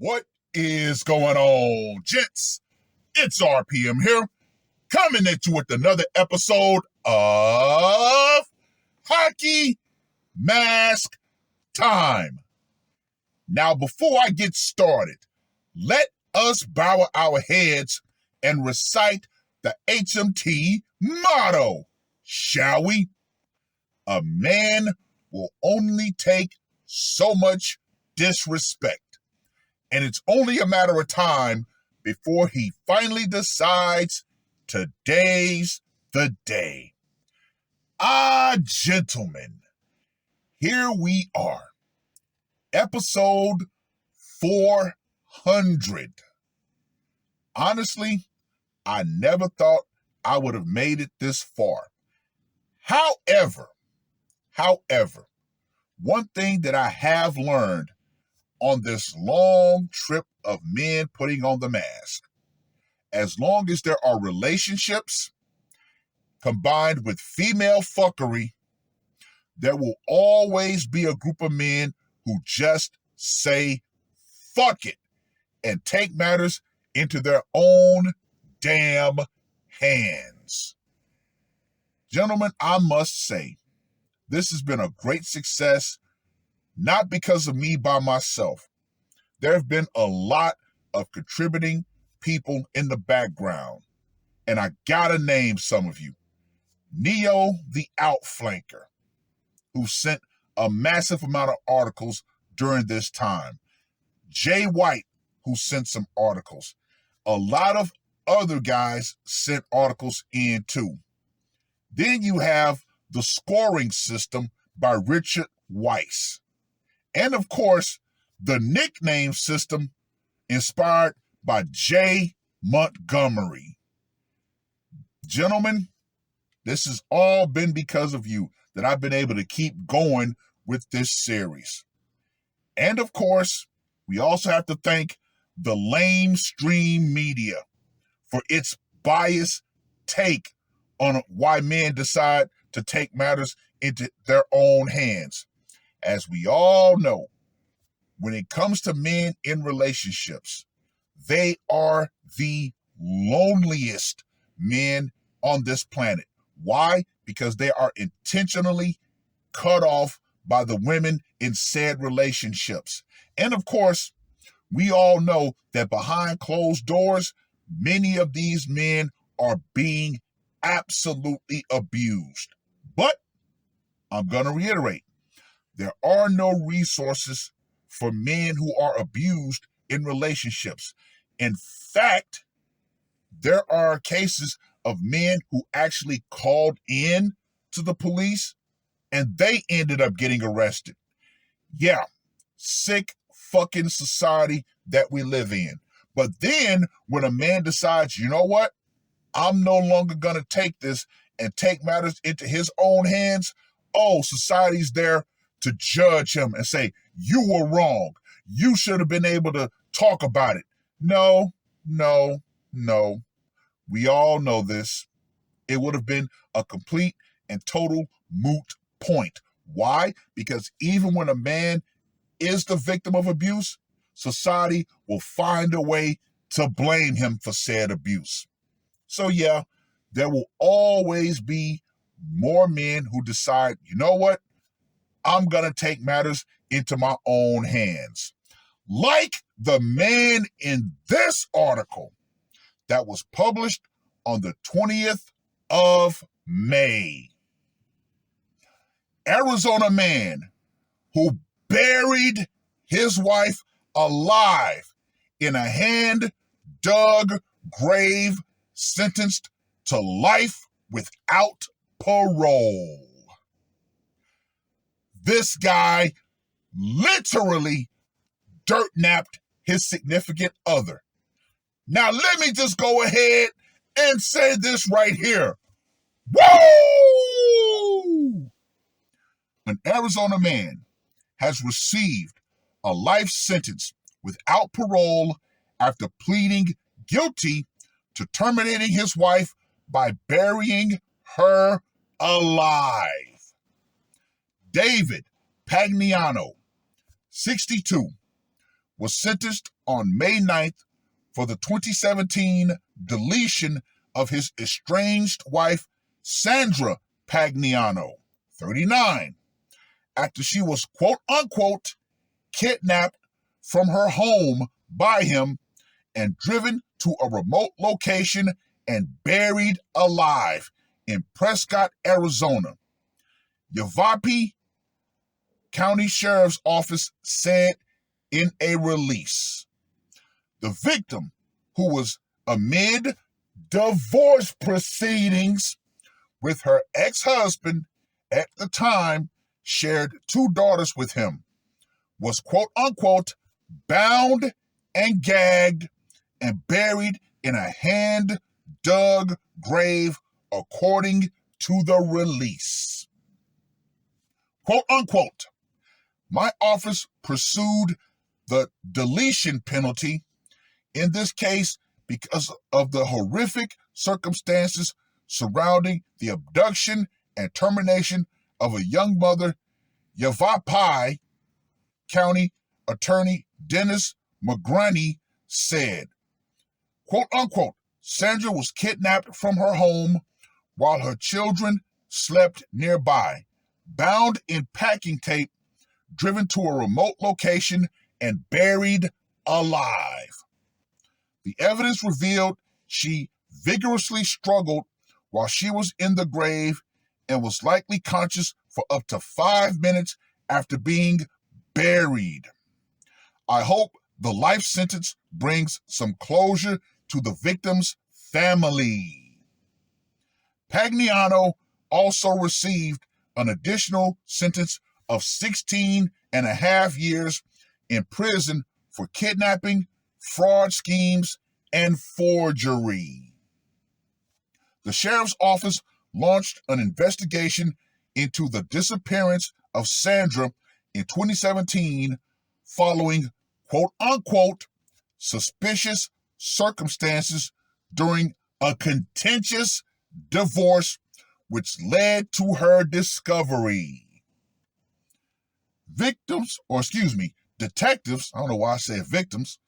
What is going on, gents? It's R.P.M. here, coming at you with another episode of Hockey Mask Time. Now, before I get started, let us bow our heads and recite the HMT motto, shall we? A man will only take so much disrespect, and it's only a matter of time before he finally decides today's the day. Gentlemen, here we are, episode 400. Honestly, I never thought I would have made it this far. However, one thing that I have learned on this long trip of men putting on the mask, as long as there are relationships combined with female fuckery, there will always be a group of men who just say fuck it and take matters into their own damn hands. Gentlemen, I must say, this has been a great success, not because of me by myself. There have been a lot of contributing people in the background, and I gotta name some of you. Neo the Outflanker, who sent a massive amount of articles during this time. Jay White, who sent some articles. A lot of other guys sent articles in too. Then you have the scoring system by Richard Weiss. And of course, the nickname system inspired by Jay Montgomery. Gentlemen, this has all been because of you that I've been able to keep going with this series. And of course, we also have to thank the lamestream media for its biased take on why men decide to take matters into their own hands. As we all know, when it comes to men in relationships, they are the loneliest men on this planet. Why? Because they are intentionally cut off by the women in said relationships. And of course, we all know that behind closed doors, many of these men are being absolutely abused. But I'm going to reiterate, there are no resources for men who are abused in relationships. In fact, there are cases of men who actually called in to the police and they ended up getting arrested. Yeah, sick fucking society that we live in. But then when a man decides, you know what? I'm no longer going to take this and take matters into his own hands. Oh, society's there to judge him and say, you were wrong. You should have been able to talk about it. No. We all know this. It would have been a complete and total moot point. Why? Because even when a man is the victim of abuse, society will find a way to blame him for said abuse. So yeah, there will always be more men who decide, you know what? I'm going to take matters into my own hands. Like the man in this article that was published on the 20th of May. Arizona man who buried his wife alive in a hand-dug grave, sentenced to life without parole. This guy literally dirt-napped his significant other. Now, let me just go ahead and say this right here. Woo! An Arizona man has received a life sentence without parole after pleading guilty to terminating his wife by burying her alive. David Pagniano, 62, was sentenced on May 9th for the 2017 deletion of his estranged wife, Sandra Pagniano, 39, after she was quote-unquote kidnapped from her home by him and driven to a remote location and buried alive in Prescott, Arizona. Yavapai County Sheriff's Office said in a release. The victim, who was amid divorce proceedings with her ex-husband at the time, shared 2 daughters with him, was quote-unquote bound and gagged and buried in a hand-dug grave, according to the release. Quote-unquote, my office pursued the deletion penalty in this case because of the horrific circumstances surrounding the abduction and termination of a young mother, Yavapai County Attorney Dennis McGrunny said. Quote-unquote, Sandra was kidnapped from her home while her children slept nearby, bound in packing tape, driven to a remote location, and buried alive. The evidence revealed she vigorously struggled while she was in the grave and was likely conscious for up to 5 minutes after being buried. I hope the life sentence brings some closure to the victim's family. Pagniano also received an additional sentence of 16 and a half years in prison for kidnapping, fraud schemes, and forgery. The sheriff's office launched an investigation into the disappearance of Sandra in 2017 following quote-unquote suspicious circumstances during a contentious divorce which led to her discovery. Detectives, I don't know why I said victims,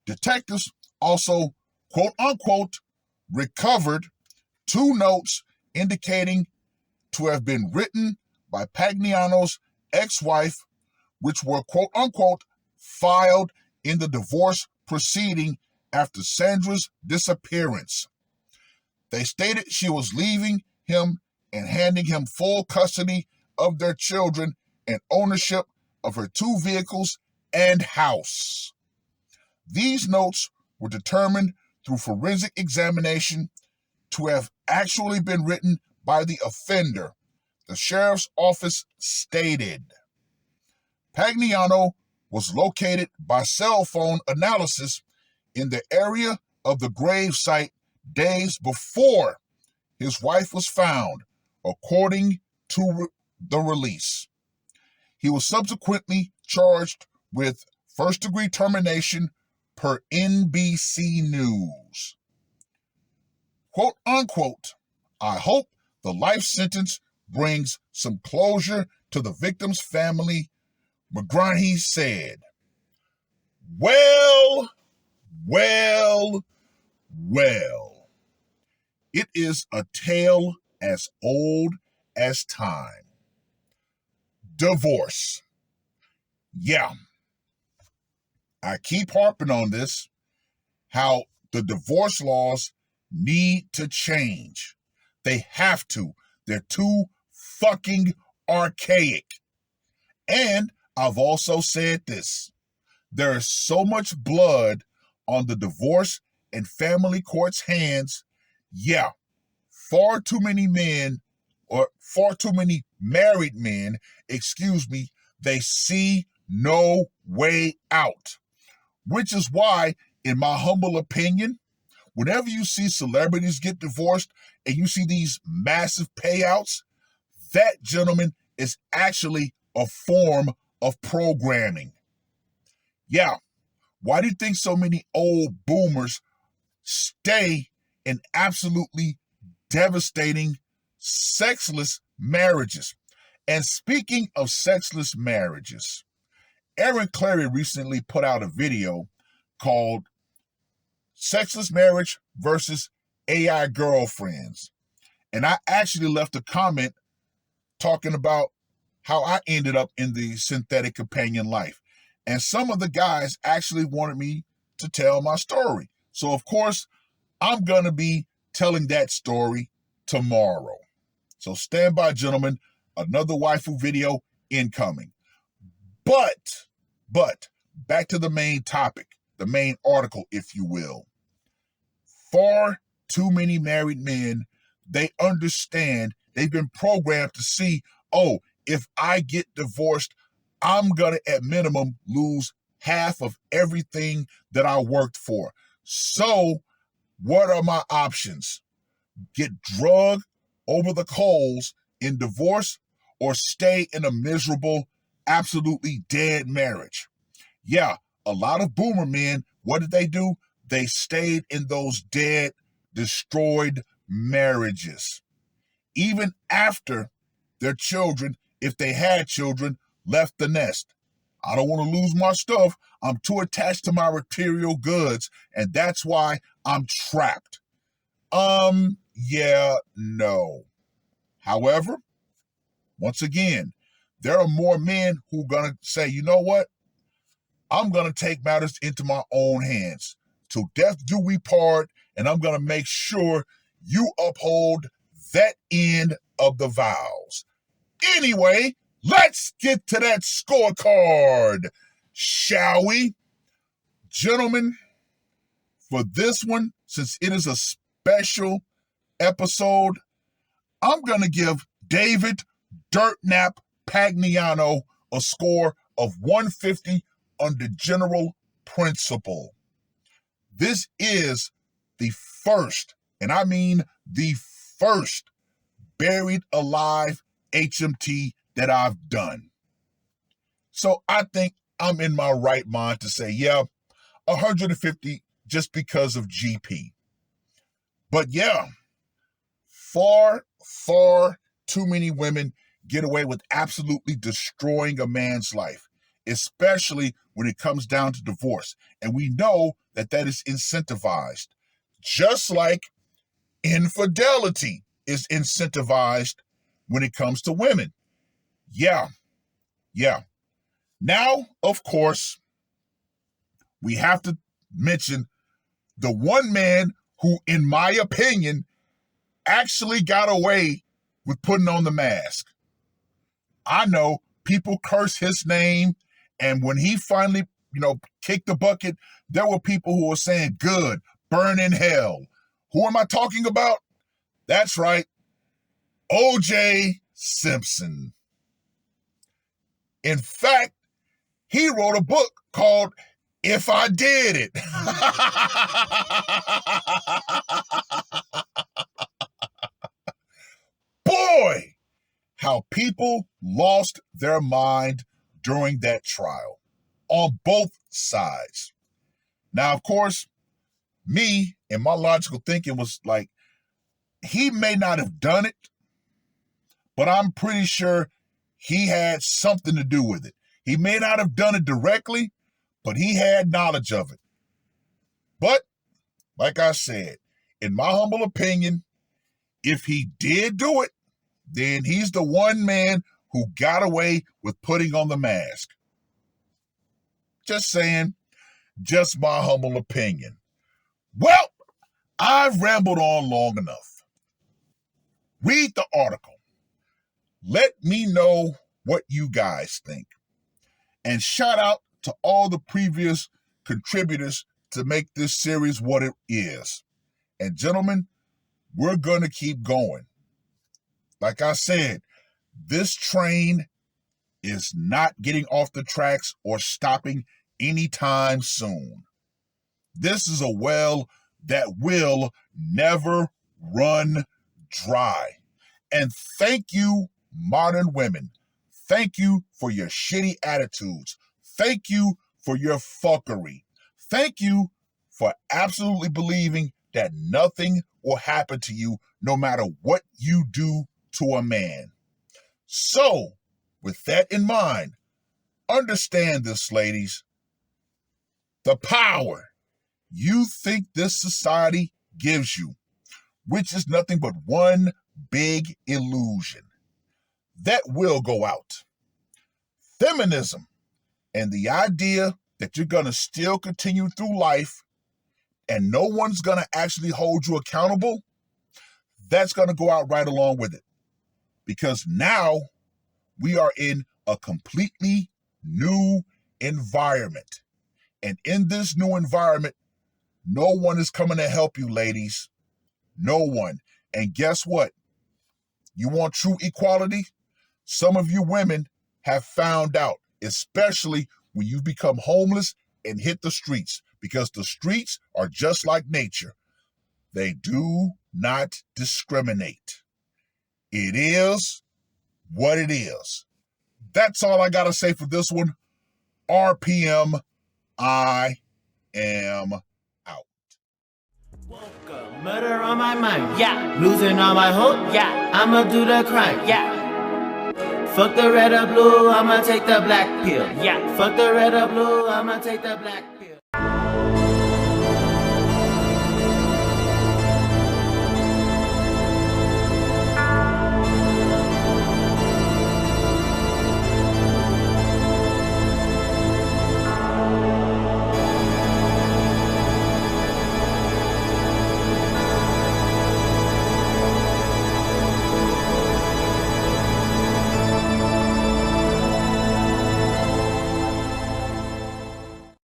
detectives also, quote-unquote, recovered 2 notes indicating to have been written by Pagniano's ex-wife, which were, quote-unquote, filed in the divorce proceeding after Sandra's disappearance. They stated she was leaving him and handing him full custody of their children and ownership of her 2 vehicles and house. These notes were determined through forensic examination to have actually been written by the offender, the sheriff's office stated. Pagniano was located by cell phone analysis in the area of the grave site days before his wife was found, according to the release. He was subsequently charged with first-degree termination per NBC News. Quote-unquote, I hope the life sentence brings some closure to the victim's family, McGrunny said. Well. It is a tale as old as time. Divorce. Yeah. I keep harping on this, how the divorce laws need to change. They have to. They're too fucking archaic. And I've also said this. There is so much blood on the divorce and family court's hands. Yeah, far too many married men, they see no way out. Which is why, in my humble opinion, whenever you see celebrities get divorced and you see these massive payouts, that, gentlemen, is actually a form of programming. Yeah, why do you think so many old boomers stay in absolutely devastating, sexless marriages? And speaking of sexless marriages, Aaron Clary recently put out a video called Sexless Marriage versus AI Girlfriends. And I actually left a comment talking about how I ended up in the synthetic companion life. And some of the guys actually wanted me to tell my story. So, of course, I'm going to be telling that story tomorrow. So stand by, gentlemen. Another waifu video incoming. But, back to the main topic, the main article, if you will. Far too many married men, they understand, they've been programmed to see, oh, if I get divorced, I'm going to, at minimum, lose half of everything that I worked for. So, what are my options? Get drugged over the coals in divorce or stay in a miserable, absolutely dead marriage? Yeah, a lot of boomer men, what did they do? They stayed in those dead, destroyed marriages. Even after their children, if they had children, left the nest. I don't want to lose my stuff. I'm too attached to my material goods, and that's why I'm trapped. Yeah, no. However, once again, there are more men who are going to say, you know what? I'm going to take matters into my own hands. Till death do we part, and I'm going to make sure you uphold that end of the vows. Anyway, let's get to that scorecard, shall we? Gentlemen, for this one, since it is a special episode, I'm going to give David Dirtnap Pagniano a score of 150 under general principle. This is the first, and I mean the first, buried alive HMT that I've done. So I think I'm in my right mind to say, yeah, 150 just because of GP. But yeah, far too many women get away with absolutely destroying a man's life, especially when it comes down to divorce. And we know that that is incentivized, just like infidelity is incentivized when it comes to women. Yeah. Now, of course, we have to mention the one man who, in my opinion, actually got away with putting on the mask. I know people curse his name, and when he finally, kicked the bucket, there were people who were saying, good, burn in hell. Who am I talking about? That's right, O.J. Simpson. In fact, he wrote a book called If I Did It. Boy, how people lost their mind during that trial on both sides. Now, of course, me and my logical thinking was like, he may not have done it, but I'm pretty sure he had something to do with it. He may not have done it directly, but he had knowledge of it. But, like I said, in my humble opinion, if he did do it, then he's the one man who got away with putting on the mask. Just saying, just my humble opinion. Well, I've rambled on long enough. Read the article. Let me know what you guys think. And shout out to all the previous contributors to make this series what it is. And gentlemen, we're going to keep going. Like I said, this train is not getting off the tracks or stopping anytime soon. This is a well that will never run dry. And thank you, modern women. Thank you for your shitty attitudes. Thank you for your fuckery. Thank you for absolutely believing that nothing will happen to you no matter what you do to a man. So, with that in mind, Understand this, ladies. The power you think this society gives you, which is nothing but one big illusion, that will go out. Feminism and the idea that you're going to still continue through life and no one's going to actually hold you accountable, that's going to go out right along with it. Because now we are in a completely new environment. And in this new environment, no one is coming to help you, ladies. No one. And guess what? You want true equality? Some of you women have found out, especially when you become homeless and hit the streets, because the streets are just like nature. They do not discriminate. It is what it is. That's all I got to say for this one. R.P.M. I am out. Woke up, murder on my mind, yeah. Losing all my hope, yeah. I'ma do the crime, yeah. Fuck the red or blue, I'ma take the black pill, yeah. Fuck the red or blue, I'ma take the black pill.